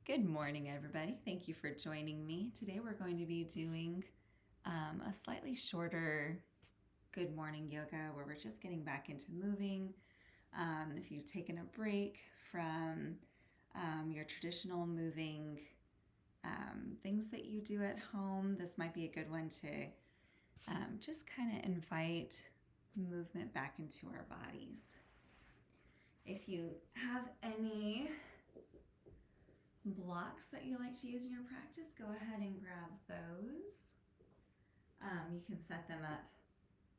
Good morning, everybody. Thank you for joining me. Today we're going to be doing a slightly shorter good morning yoga where we're just getting back into moving. If you've taken a break from your traditional moving things that you do at home, this might be a good one to just kind of invite movement back into our bodies. If you have any blocks that you like to use in your practice, go ahead and grab those. You can set them up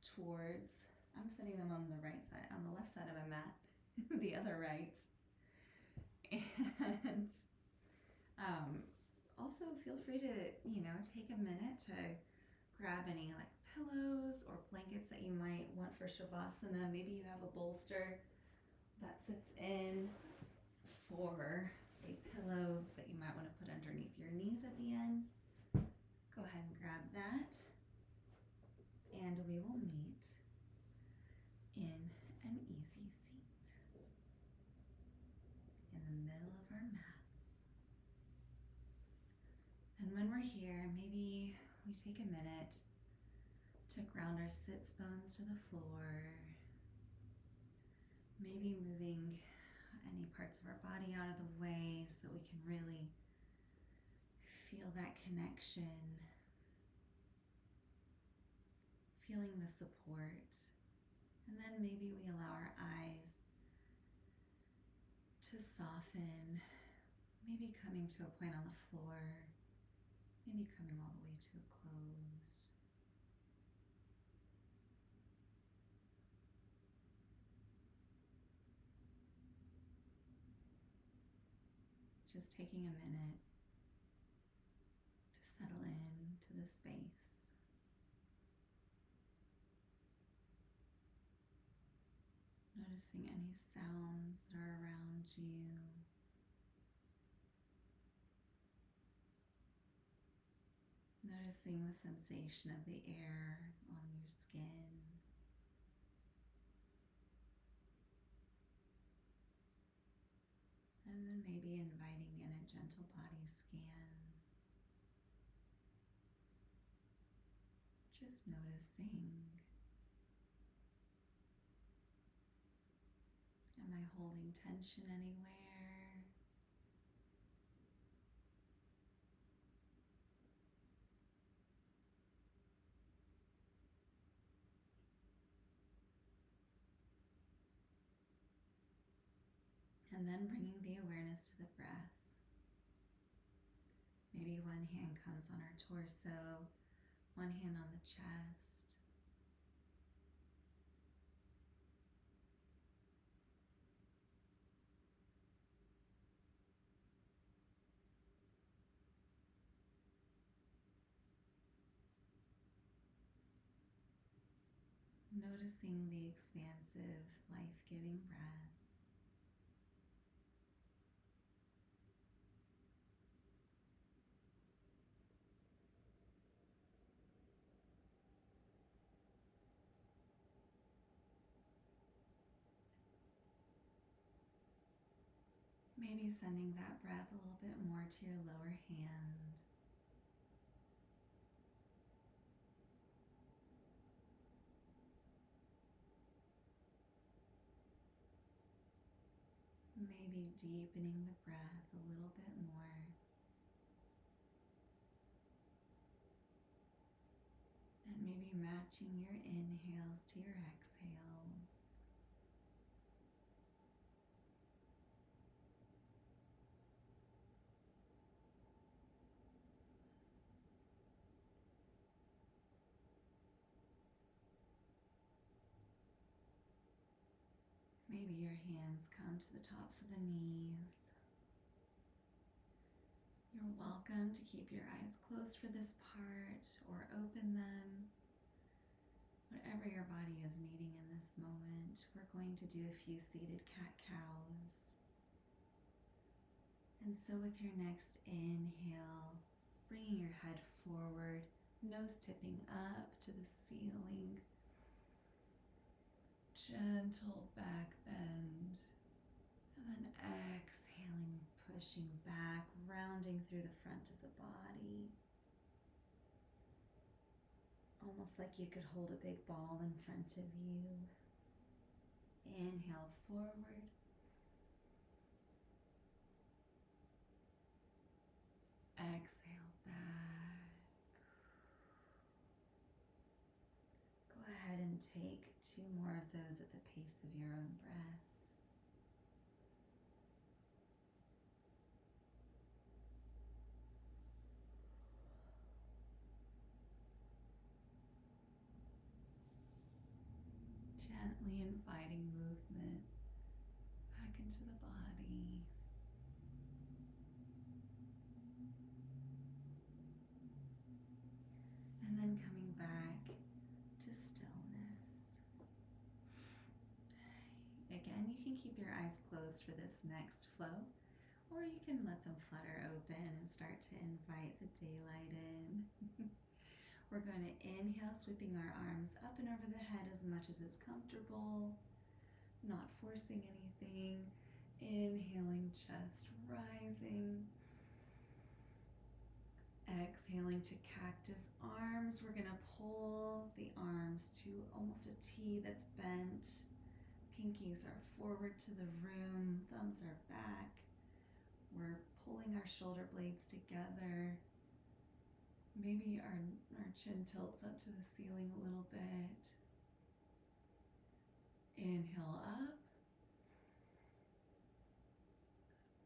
towards, I'm setting them on the right side, on the left side of a mat, the other right. And also feel free to, take a minute to grab any like pillows or blankets that you might want for Shavasana. Maybe you have a bolster that sits in for a pillow that you might want to put underneath your knees at the end. Go ahead and grab that, and we will meet in an easy seat in the middle of our mats. And when we're here, maybe we take a minute to ground our sits bones to the floor, maybe moving any parts of our body out of the way so that we can really feel that connection, feeling the support. And then maybe we allow our eyes to soften, maybe coming to a point on the floor, maybe coming all the way to a close. Just taking a minute to settle in to the space. Noticing any sounds that are around you. Noticing the sensation of the air on your skin. And then maybe inviting in a gentle body scan. Just noticing, am I holding tension anywhere? And then bringing the awareness to the breath. Maybe one hand comes on our torso, one hand on the chest. Noticing the expansive, life-giving breath. Maybe sending that breath a little bit more to your lower hand. Maybe deepening the breath a little bit more. And maybe matching your inhales to your exhales. Maybe your hands come to the tops of the knees. You're welcome to keep your eyes closed for this part or open them. Whatever your body is needing in this moment, we're going to do a few seated cat-cows. And so with your next inhale, bringing your head forward, nose tipping up to the ceiling. Gentle back bend. And then exhaling, pushing back, rounding through the front of the body. Almost like you could hold a big ball in front of you. Inhale forward. Exhale back. Go ahead and take 2 more of those at the pace of your own breath. Gently inviting movement back into the body. And then coming back to stillness. Again, you can keep your eyes closed for this next flow, or you can let them flutter open and start to invite the daylight in. We're going to inhale, sweeping our arms up and over the head as much as is comfortable, not forcing anything. Inhaling, chest rising. Exhaling to cactus arms. We're going to pull the arms to almost a T that's bent. Pinkies are forward to the room, thumbs are back. We're pulling our shoulder blades together. Maybe our chin tilts up to the ceiling a little bit. Inhale up.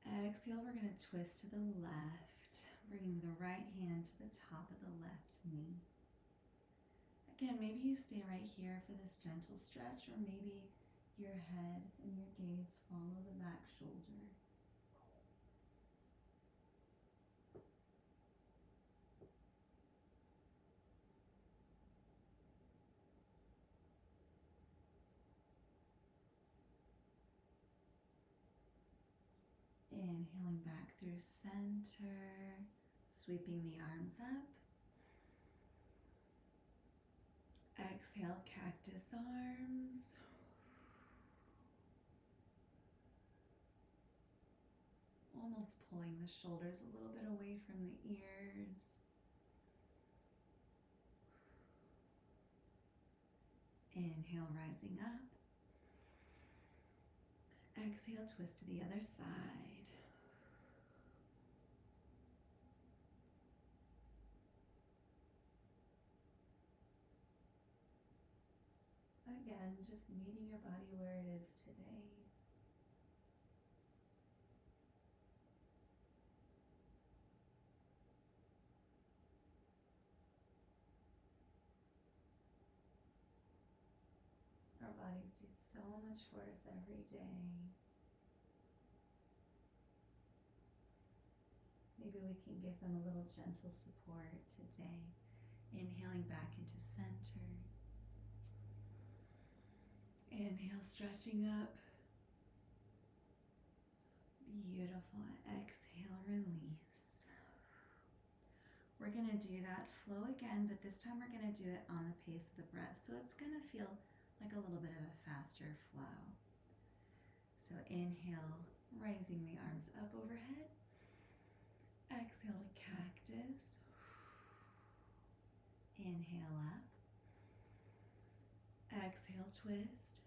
Exhale, we're going to twist to the left, bringing the right hand to the top of the left knee. Again, maybe you stay right here for this gentle stretch, or maybe your head and your gaze follow the back shoulder. Inhaling back through center, sweeping the arms up. Exhale, cactus arms. Almost pulling the shoulders a little bit away from the ears. Inhale, rising up. Exhale, twist to the other side. Again, just meeting your body where it is today. Our bodies do so much for us every day. Maybe we can give them a little gentle support today. Inhaling back into center. Inhale, stretching up. Beautiful. Exhale, release. We're going to do that flow again, but this time we're going to do it on the pace of the breath. So it's going to feel like a little bit of a faster flow. So inhale, raising the arms up overhead. Exhale to cactus. Inhale up. Exhale, twist.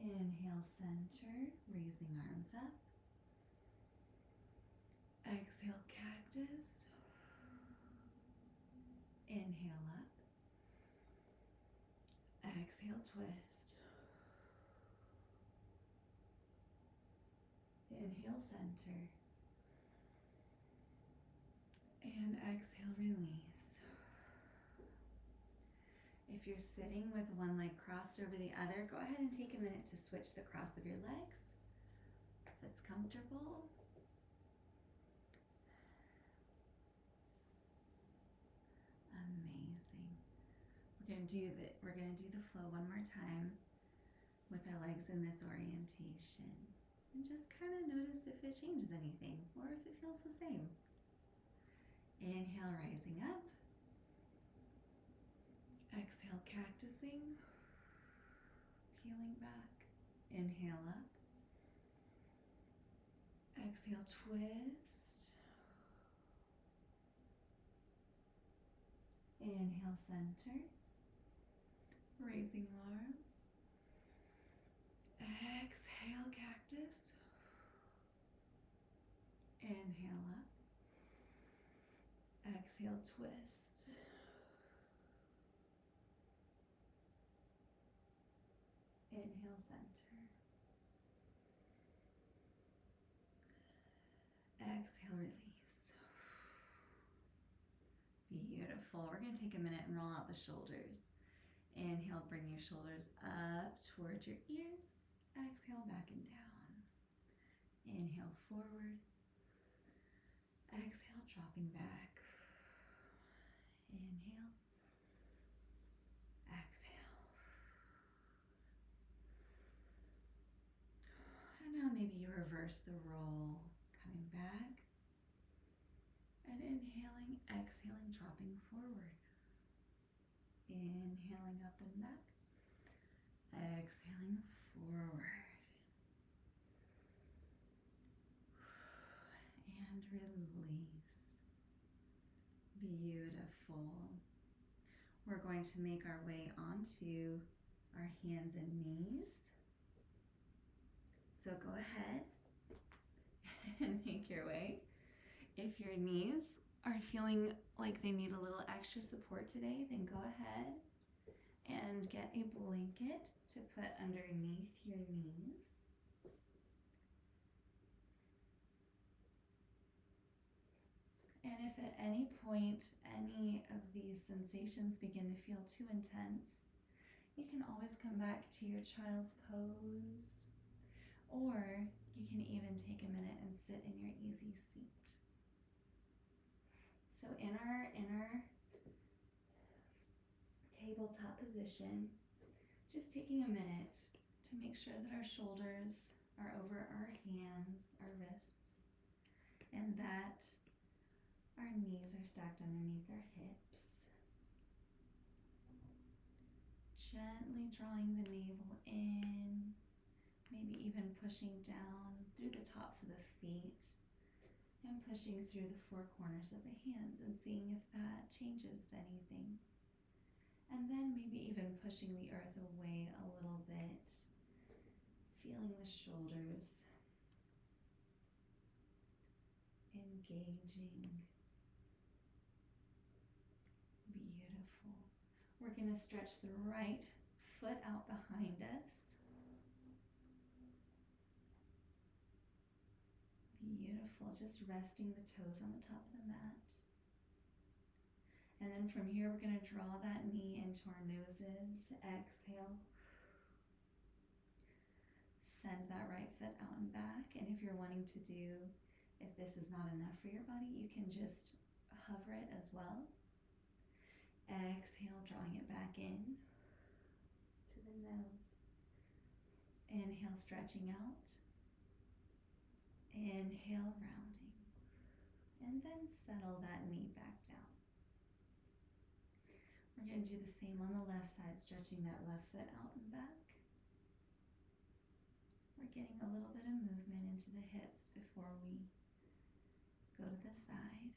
Inhale, center, raising arms up. Exhale, cactus. Inhale up. Exhale, twist. Inhale, center. And exhale, release. If you're sitting with one leg crossed over the other, go ahead and take a minute to switch the cross of your legs if it's comfortable. Amazing. We're gonna do the flow one more time with our legs in this orientation. And just kind of notice if it changes anything or if it feels the same. Inhale, rising up. Exhale, cactusing. Peeling back. Inhale up. Exhale, twist. Inhale, center. Raising arms. Exhale, cactus. Inhale up. Exhale, twist. Inhale, center. Exhale, release. Beautiful. We're going to take a minute and roll out the shoulders. Inhale, bring your shoulders up towards your ears. Exhale, back and down. Inhale, forward. Exhale, dropping back. Inhale. Exhale. And now maybe you reverse the roll, coming back. And inhaling, exhaling, dropping forward. Inhaling up and back. Exhaling forward. And release. Beautiful. We're going to make our way onto our hands and knees. So go ahead and make your way. If your knees are feeling like they need a little extra support today, then go ahead and get a blanket to put underneath your knees. And if at any point any of these sensations begin to feel too intense, you can always come back to your child's pose, or you can even take a minute and sit in your easy seat. So in our tabletop position, just taking a minute to make sure that our shoulders are over our hands, our wrists, and that our knees are stacked underneath our hips. Gently drawing the navel in, maybe even pushing down through the tops of the feet and pushing through the four corners of the hands and seeing if that changes anything. And then maybe even pushing the earth away a little bit, feeling the shoulders engaging. Beautiful. We're going to stretch the right foot out behind us. Beautiful. Just resting the toes on the top of the mat. And then from here, we're going to draw that knee into our noses. Exhale. Send that right foot out and back. And if you're wanting to do, if this is not enough for your body, you can just hover it as well. Exhale, drawing it back in to the nose. Inhale, stretching out. Inhale, rounding. And then settle that knee back down. We're going to do the same on the left side, stretching that left foot out and back. We're getting a little bit of movement into the hips before we go to the side.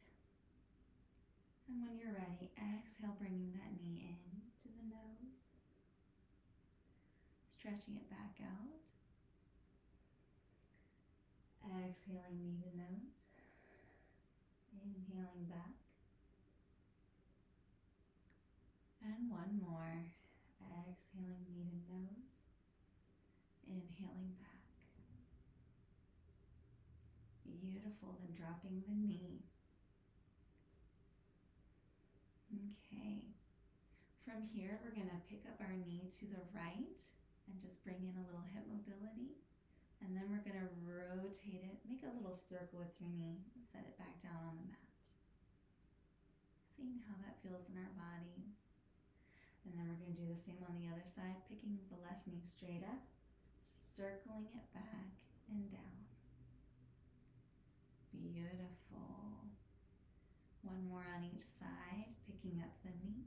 And when you're ready, exhale, bringing that knee in to the nose. Stretching it back out. Exhaling, knee to nose. Inhaling back. And one more. Exhaling, knee to nose. Inhaling back. Beautiful. Then dropping the knee. Okay. From here, we're going to pick up our knee to the right and just bring in a little hip mobility. And then we're going to rotate it. Make a little circle with your knee and set it back down on the mat. Seeing how that feels in our bodies. And then we're going to do the same on the other side, picking the left knee straight up, circling it back and down. Beautiful. One more on each side, picking up the knee,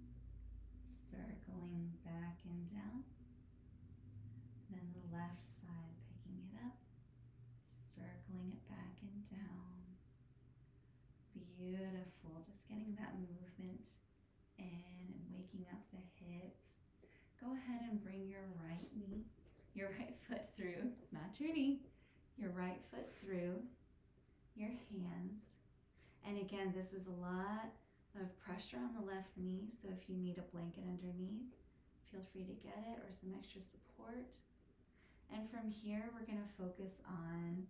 circling back and down. Then the left side. down. Beautiful. Just getting that movement in and waking up the hips. Go ahead and bring your right foot through, not your knee, your right foot through your hands. And again, this is a lot of pressure on the left knee, so if you need a blanket underneath, feel free to get it, or some extra support. And from here, we're going to focus on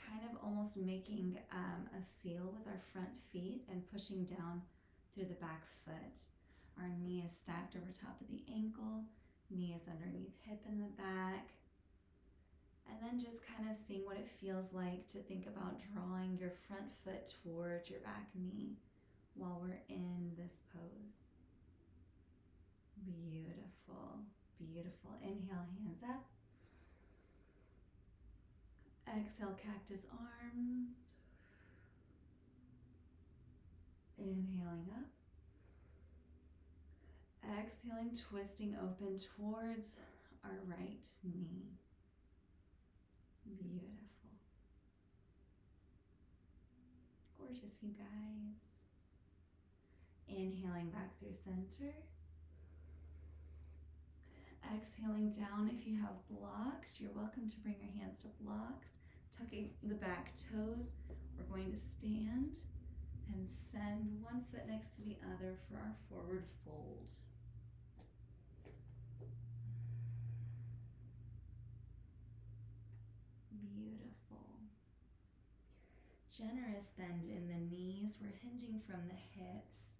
kind of almost making a seal with our front feet and pushing down through the back foot. Our knee is stacked over top of the ankle, knee is underneath hip in the back. And then just kind of seeing what it feels like to think about drawing your front foot towards your back knee while we're in this pose. Beautiful, beautiful. Inhale, hands up. Exhale, cactus arms. Inhaling up. Exhaling, twisting open towards our right knee. Beautiful. Gorgeous, you guys. Inhaling back through center. Exhaling down. If you have blocks, you're welcome to bring your hands to blocks. Tucking the back toes. We're going to stand and send one foot next to the other for our forward fold. Beautiful. Generous bend in the knees. We're hinging from the hips.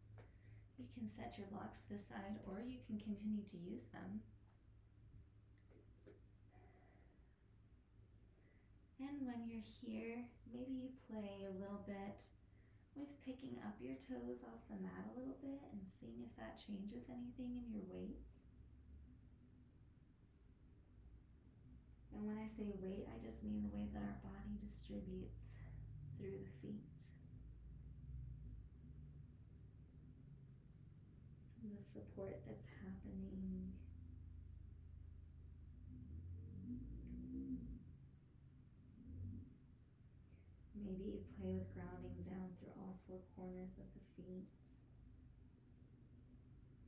You can set your blocks to the side, or you can continue to use them. And when you're here, maybe you play a little bit with picking up your toes off the mat a little bit and seeing if that changes anything in your weight. And when I say weight, I just mean the way that our body distributes through the feet. The support that's happening. Maybe you play with grounding down through all four corners of the feet.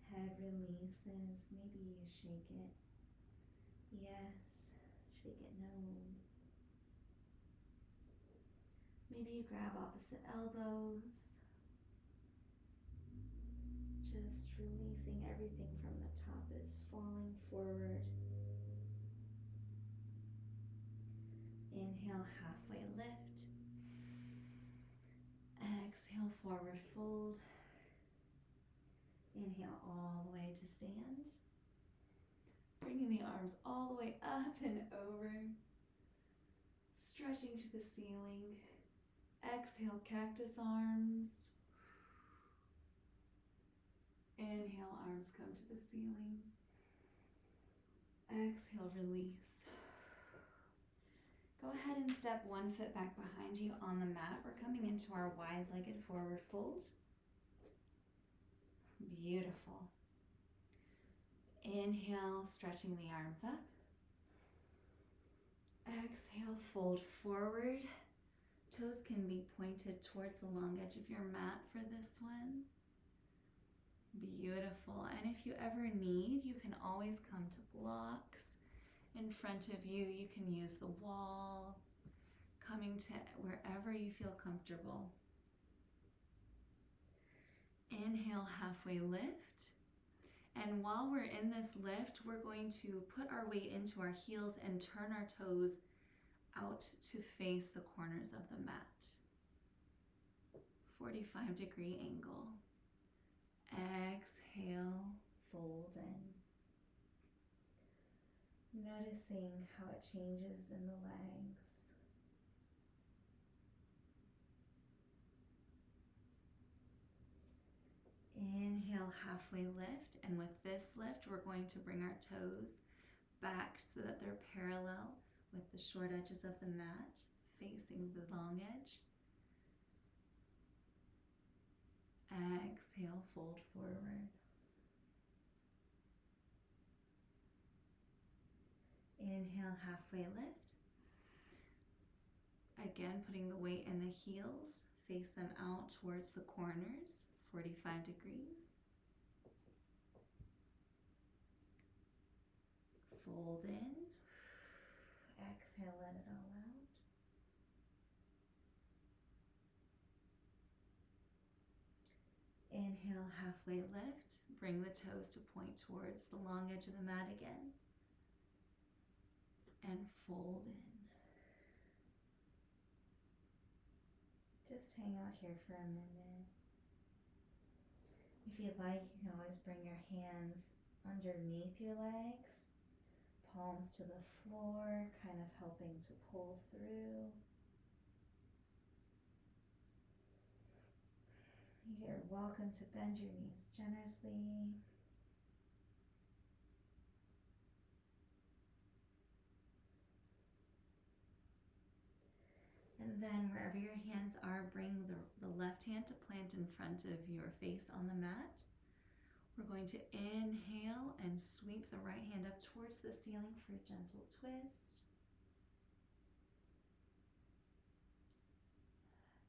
Head releases. Maybe you shake it. Yes. Shake it, no. Maybe you grab opposite elbows. Just releasing everything from the top is falling forward. Inhale, halfway lift. Exhale, forward fold. Inhale all the way to stand. Bringing the arms all the way up and over. Stretching to the ceiling. Exhale, cactus arms. Inhale, arms come to the ceiling. Exhale, release. Go ahead and step one foot back behind you on the mat. We're coming into our wide-legged forward fold. Beautiful. Inhale, stretching the arms up. Exhale, fold forward. Toes can be pointed towards the long edge of your mat for this one. Beautiful. And if you ever need, you can always come to blocks in front of you. You can use the wall, coming to wherever you feel comfortable. Inhale, halfway lift. And while we're in this lift, we're going to put our weight into our heels and turn our toes out to face the corners of the mat. 45-degree angle. Exhale, fold in. Noticing how it changes in the legs. Inhale, halfway lift, and with this lift, we're going to bring our toes back so that they're parallel with the short edges of the mat, facing the long edge. Exhale, fold forward. Inhale, halfway lift. Again, putting the weight in the heels, face them out towards the corners, 45 degrees. Fold in. Exhale, let it all out. Inhale, halfway lift. Bring the toes to point towards the long edge of the mat again. And fold in. Just hang out here for a minute. If you'd like, you can always bring your hands underneath your legs, palms to the floor, kind of helping to pull through. You're welcome to bend your knees generously. And then wherever your hands are, bring the left hand to plant in front of your face on the mat. We're going to inhale and sweep the right hand up towards the ceiling for a gentle twist.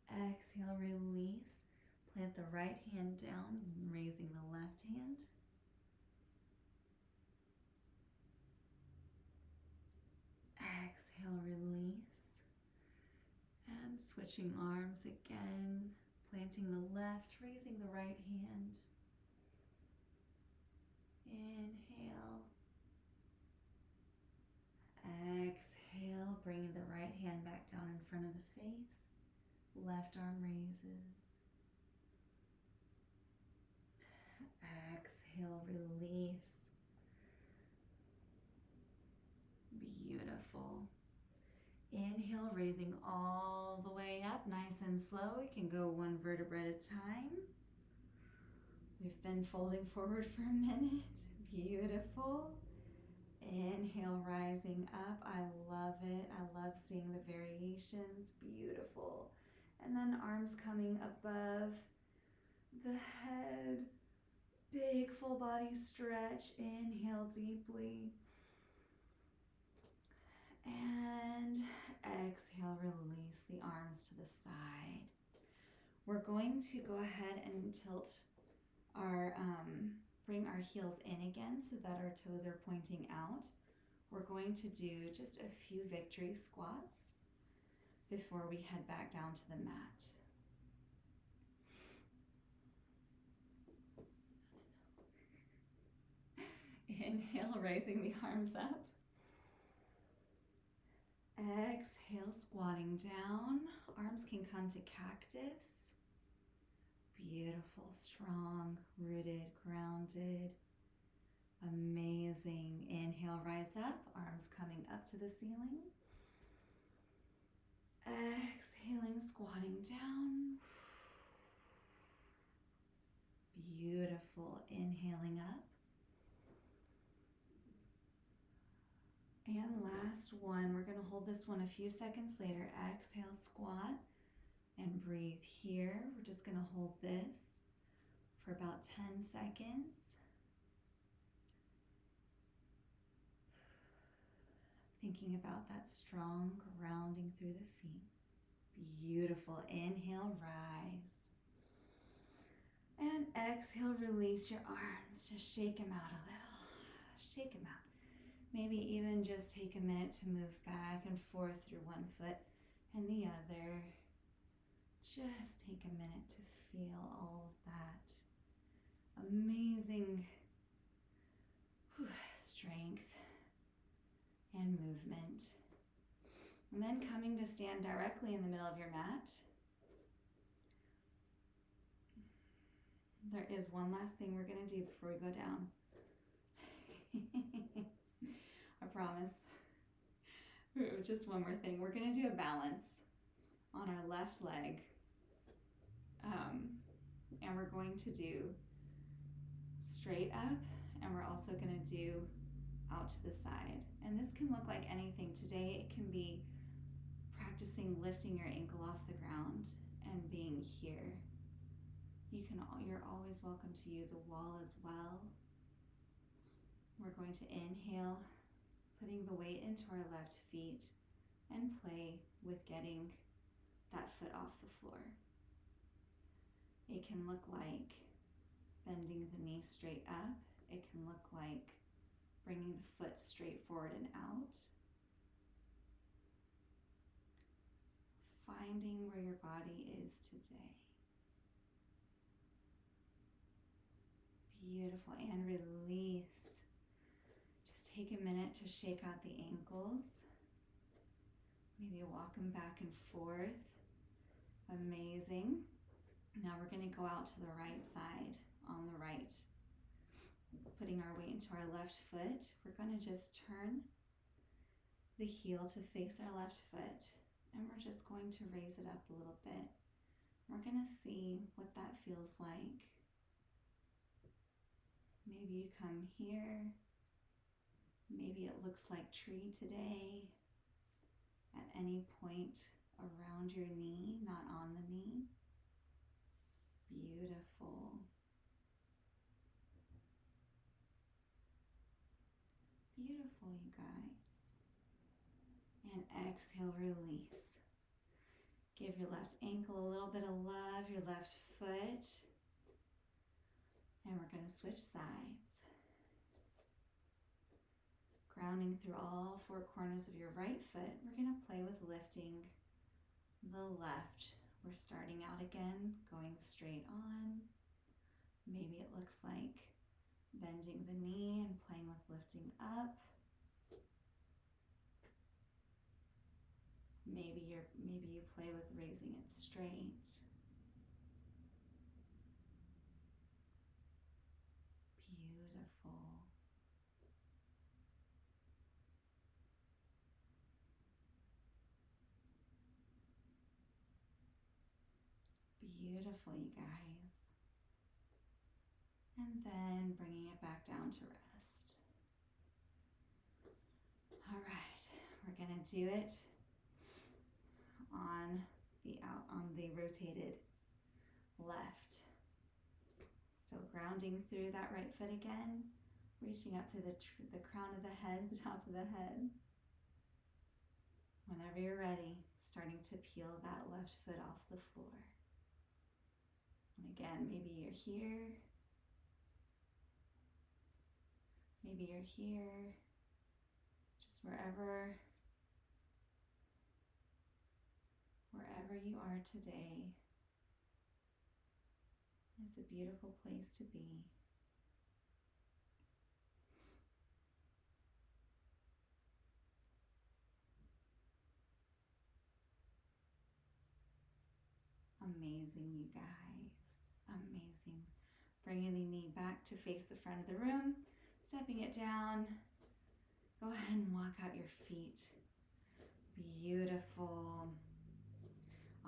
Exhale, release. Plant the right hand down, raising the left hand. Exhale, release. And switching arms again, planting the left, raising the right hand. Inhale. Exhale, bringing the right hand back down in front of the face. Left arm raises. Exhale, release. Beautiful. Inhale, raising all the way up, nice and slow. We can go one vertebra at a time. We've been folding forward for a minute. Beautiful. Inhale, rising up. I love it. I love seeing the variations. Beautiful. And then arms coming above the head. Big full body stretch. Inhale deeply. And exhale, release the arms to the side. We're going to go ahead and tilt our, bring our heels in again so that our toes are pointing out. We're going to do just a few victory squats before we head back down to the mat. Inhale, raising the arms up. Exhale, squatting down. Arms can come to cactus. Beautiful, strong, rooted, grounded. Amazing. Inhale, rise up. Arms coming up to the ceiling. Exhaling, squatting down. Beautiful. Inhaling up. And last one, we're going to hold this one a few seconds later. Exhale, squat, and breathe here. We're just going to hold this for about 10 seconds. Thinking about that strong grounding through the feet. Beautiful. Inhale, rise. And exhale, release your arms. Just shake them out a little. Shake them out. Maybe even just take a minute to move back and forth through one foot and the other. Just take a minute to feel all of that amazing strength and movement. And then coming to stand directly in the middle of your mat. There is one last thing we're going to do before we go down. I promise. Just one more thing. We're going to do a balance on our left leg. And we're going to do straight up, and we're also going to do out to the side. And this can look like anything. Today it can be practicing lifting your ankle off the ground and being here. You're always welcome to use a wall as well. We're going to inhale, putting the weight into our left feet and play with getting that foot off the floor. It can look like bending the knee straight up. It can look like bringing the foot straight forward and out. Finding where your body is today. Beautiful. And release. Just take a minute to shake out the ankles. Maybe walk them back and forth. Amazing. Now we're going to go out to the right side on the right. Putting our weight into our left foot. We're going to just turn the heel to face our left foot. And we're just going to raise it up a little bit. We're going to see what that feels like. Maybe you come here. Maybe it looks like tree today. At any point around your knee, not on the knee. Beautiful. Beautiful, you guys. And exhale, release. Give your left ankle a little bit of love, your left foot. And we're going to switch sides. Grounding through all four corners of your right foot, we're going to play with lifting the left. We're starting out again, going straight on. Maybe it looks like bending the knee and playing with lifting up. Maybe you play with raising it straight. Beautiful. Beautiful, you guys. And then bringing it back down to rest. All right, we're gonna do it on the rotated left. So grounding through that right foot again, reaching up through the crown of the head, the top of the head. Whenever you're ready, starting to peel that left foot off the floor. And again, maybe you're here. Maybe you're here. Just wherever you are today is a beautiful place to be. Amazing, you guys. Amazing. Bringing the knee back to face the front of the room. Stepping it down. Go ahead and walk out your feet. Beautiful.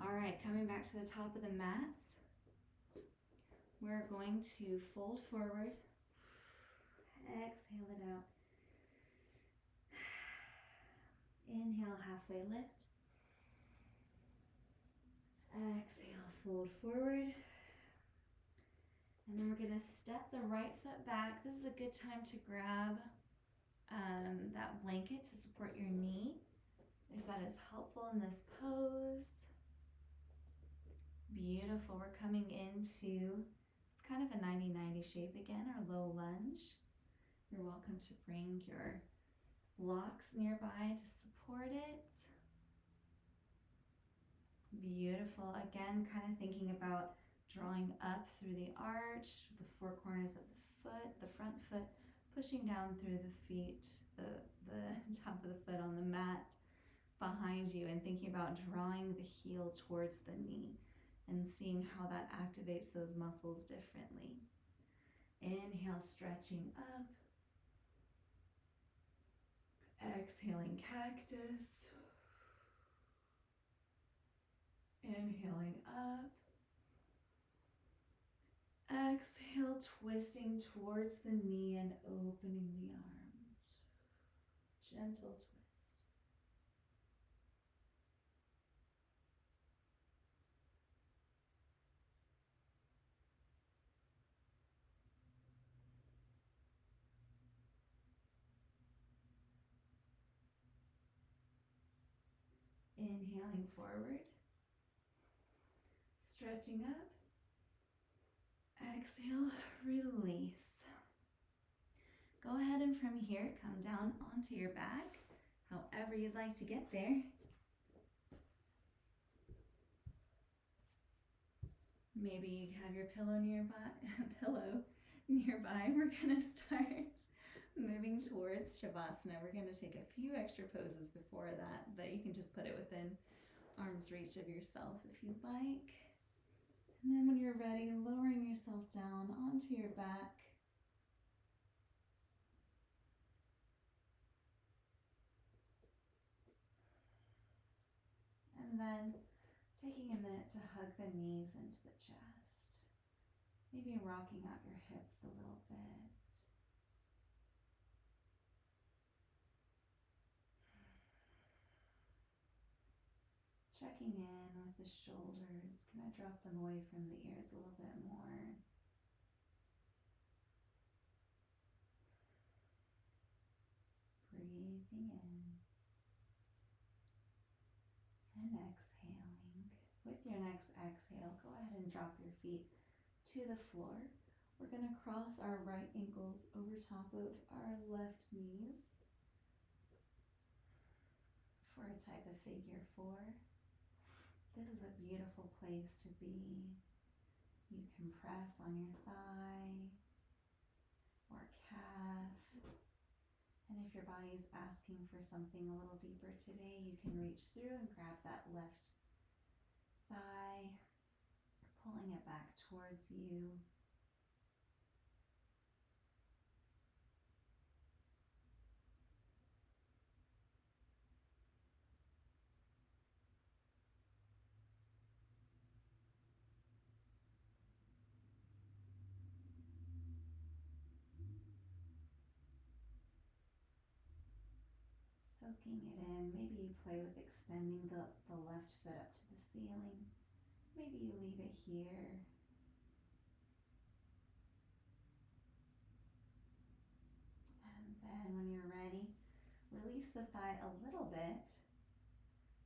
All right, coming back to the top of the mats. We're going to fold forward. Exhale it out. Inhale, halfway lift. Exhale, fold forward. And then we're going to step the right foot back. This is a good time to grab that blanket to support your knee, if that is helpful in this pose. Beautiful. We're coming into, it's kind of a 90-90 shape again, our low lunge. You're welcome to bring your blocks nearby to support it. Beautiful. Again, kind of thinking about drawing up through the arch, the four corners of the foot, the front foot, pushing down through the feet, the top of the foot on the mat behind you, and thinking about drawing the heel towards the knee and seeing how that activates those muscles differently. Inhale, stretching up. Exhaling, cactus. Inhaling up. Exhale, twisting towards the knee and opening the arms. Gentle twist. Inhaling forward, stretching up. Exhale, release. Go ahead and from here, come down onto your back, however you'd like to get there. Maybe you have your pillow nearby. We're gonna start moving towards Shavasana. We're gonna take a few extra poses before that, but you can just put it within arm's reach of yourself if you'd like. And then when you're ready, lowering yourself down onto your back. And then taking a minute to hug the knees into the chest. Maybe rocking out your hips a little bit. Checking in with the shoulders. Can I drop them away from the ears a little bit more? Breathing in and exhaling. With your next exhale, go ahead and drop your feet to the floor. We're going to cross our right ankles over top of our left knees for a type of figure four. This is a beautiful place to be. You can press on your thigh or calf. And if your body is asking for something a little deeper today, you can reach through and grab that left thigh, pulling it back towards you. Soaking it in. Maybe you play with extending the left foot up to the ceiling. Maybe you leave it here. And then when you're ready, release the thigh a little bit,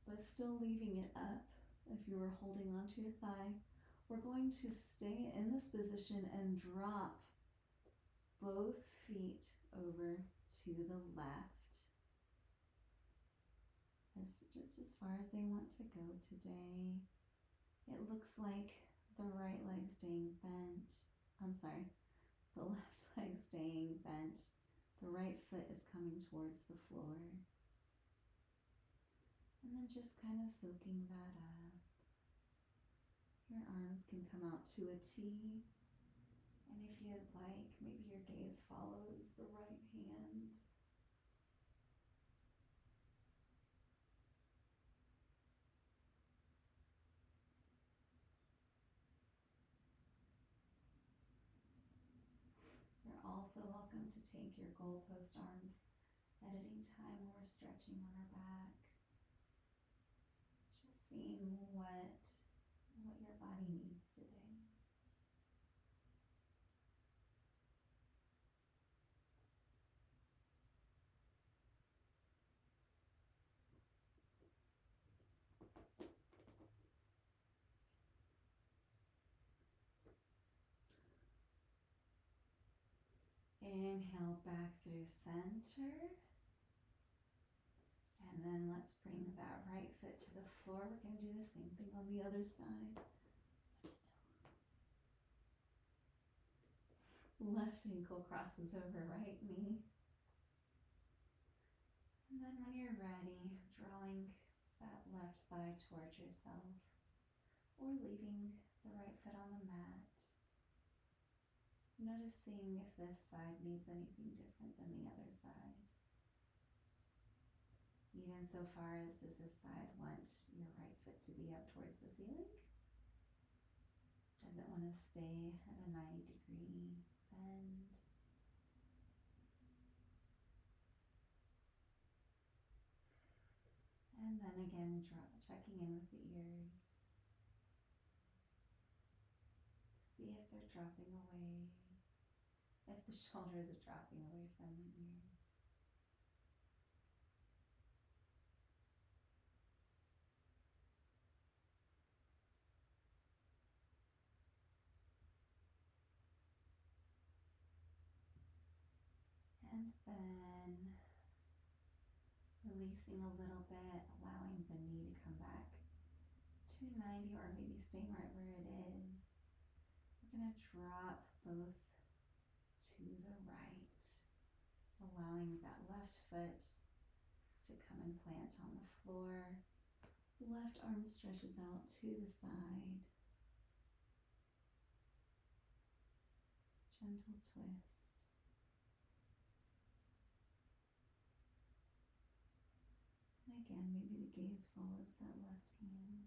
but still leaving it up. If you were holding onto your thigh, we're going to stay in this position and drop both feet over to the left. Just as far as they want to go today. It looks like the right leg staying bent. The left leg staying bent. The right foot is coming towards the floor. And then just kind of soaking that up. Your arms can come out to a T. And if you'd like, maybe your gaze follows the right hand. You're also welcome to take your goalpost arms at any time when we're stretching on our back. Just seeing what your body needs today. Inhale back through center. And then let's bring that right foot to the floor. We're going to do the same thing on the other side. Left ankle crosses over right knee. And then when you're ready, drawing that left thigh towards yourself or leaving the right foot on the mat. Noticing if this side needs anything different than the other side. Even so far as does this side want your right foot to be up towards the ceiling? Does it want to stay at a 90-degree bend? And then again, checking in with the ears. See if they're dropping away. If the shoulders are dropping away from the ears. And then releasing a little bit, allowing the knee to come back to 90 or maybe staying right where it is. We're going to drop both to the right, allowing that left foot to come and plant on the floor. Left arm stretches out to the side. Gentle twist. And again, maybe the gaze follows that left hand.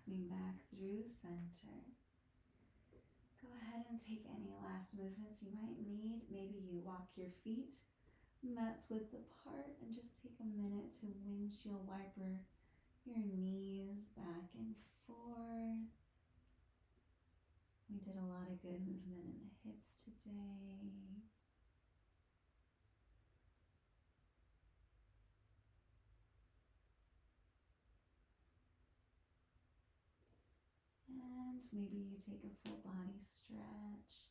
Coming back through center. Go ahead and take any last movements you might need. Maybe you walk your feet mats width apart and just take a minute to windshield wiper your knees back and forth. We did a lot of good movement in the hips today. And maybe you take a full body stretch.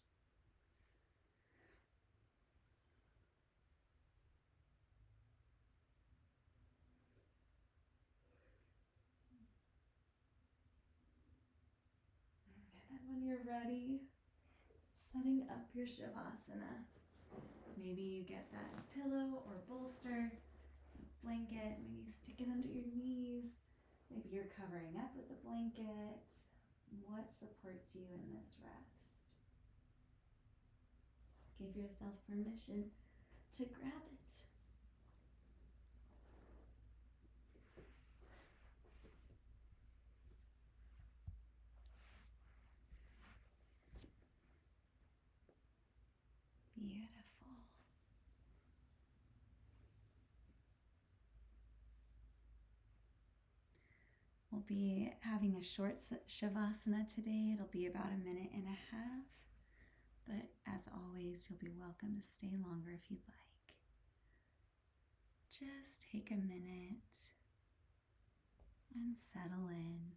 And then when you're ready, setting up your Shavasana. Maybe you get that pillow or bolster, blanket, maybe stick it under your knees. Maybe you're covering up with a blanket. What supports you in this rest? Give yourself permission to grab it. Beautiful. We'll be having a short Shavasana today. It'll be about 1.5 minutes. But as always, you'll be welcome to stay longer if you'd like. Just take a minute and settle in.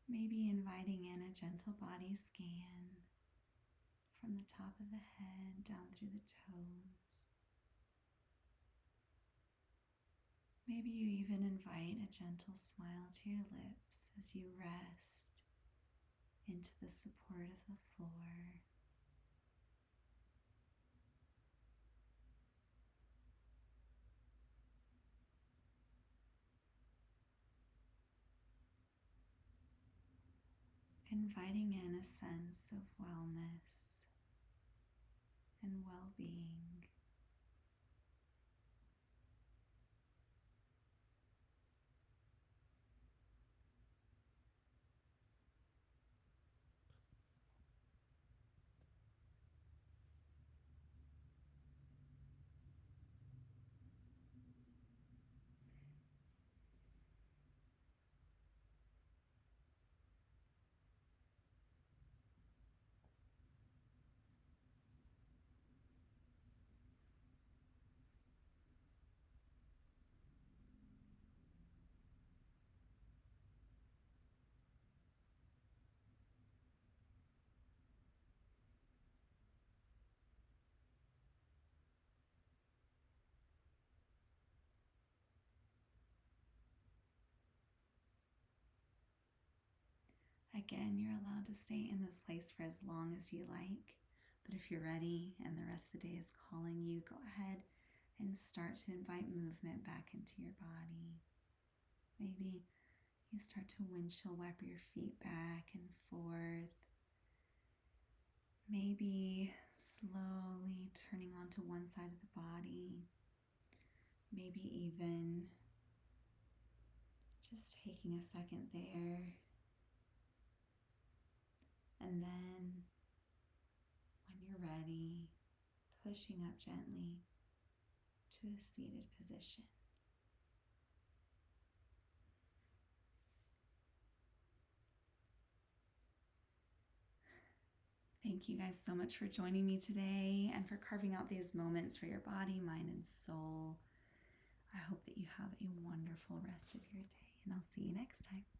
Maybe inviting in a gentle body scan from the top of the head down through the toes. Maybe you even invite a gentle smile to your lips as you rest into the support of the floor. Inviting in a sense of wellness and well-being. Again, you're allowed to stay in this place for as long as you like, but if you're ready and the rest of the day is calling you, go ahead and start to invite movement back into your body. Maybe you start to windshield wiper your feet back and forth. Maybe slowly turning onto one side of the body. Maybe even just taking a second there. And then when you're ready, pushing up gently to a seated position. Thank you guys so much for joining me today and for carving out these moments for your body, mind, and soul. I hope that you have a wonderful rest of your day, and I'll see you next time.